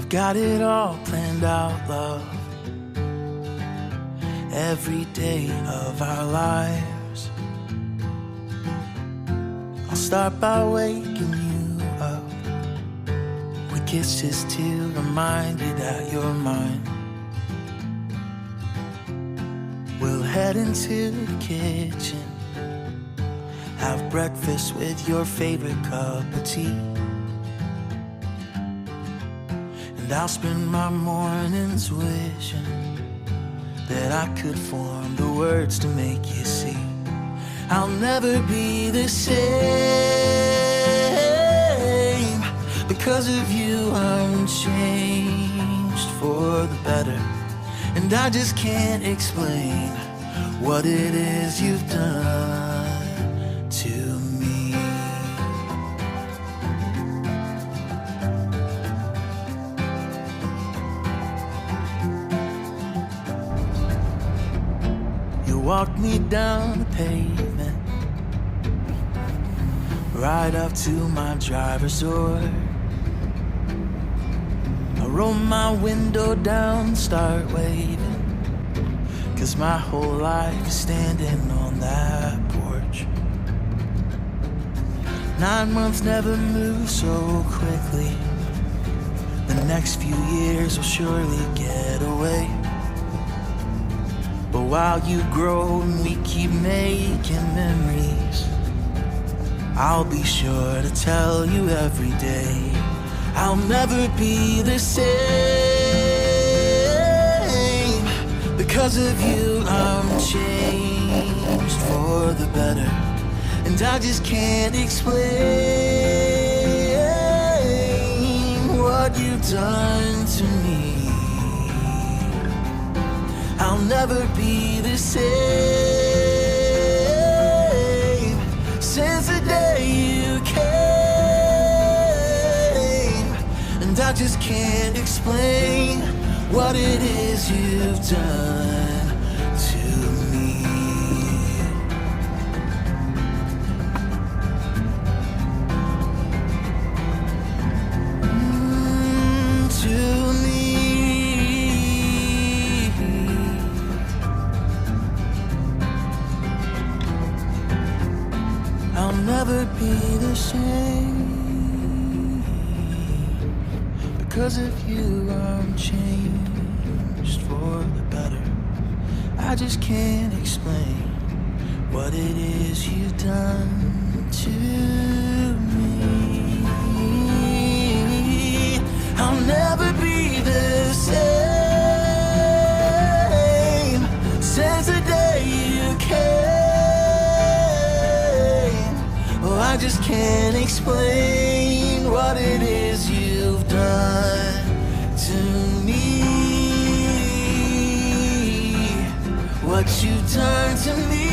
We've got it all planned out, love, every day of our lives. I'll start by waking you up with kisses to remind you that you're mine. We'll head into the kitchen, have breakfast with your favorite cup of tea. And I'll spend my mornings wishing that I could form the words to make you see I'll never be the same. Because of you I'm changed for the better, and I just can't explain what it is you've done to me. You walked me down the pavement, right up to my driver's door. I roll my window down, start waving, 'cause my whole life is standing on that porch. 9 months never move so quickly. The next few years will surely get away. But while you grow and we keep making memories, I'll be sure to tell you every day I'll never be the same. Because of you I'm changed for the better, and I just can't explain what you've done to me. I'll never be the same since the day you came. And I just can't explain what it is you've done to me. To me. I'll never be the same. Because of you I'm changed for the better. I just can't explain what it is you've done to me. I'll never be the same since the day you came. Oh, I just can't explain what it is you've done to me. What you've done to me.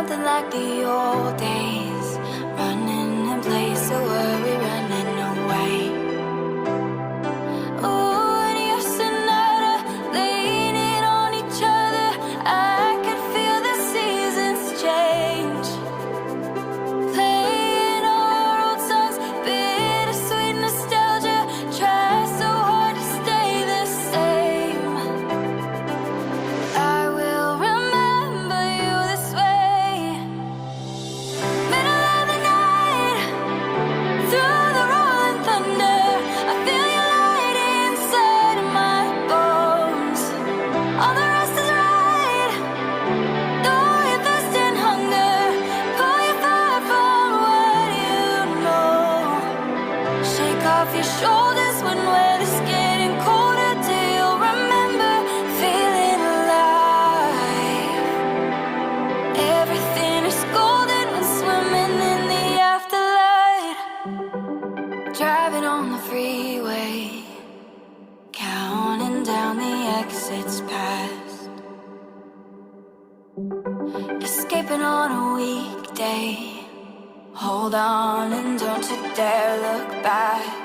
something like the old days, running in place, so worry running away. Oh, and yes and nada, leaning on each other, I could feel the seasons change. Playing our old songs, bittersweet nostalgia, try so hard to stay the same. I will remember you this way. Middle of the night, through the rolling thunder, I feel your light inside of my bones. All the rest is right, though your thirst and hunger pull you far from what you know. Shake off your shoulders when weather's getting colder, till you'll remember feeling alive. Everything is golden when swimming in the afterlight. Driving on the freeway, counting down the exits past. Escaping on a weekday, hold on and don't you dare look back.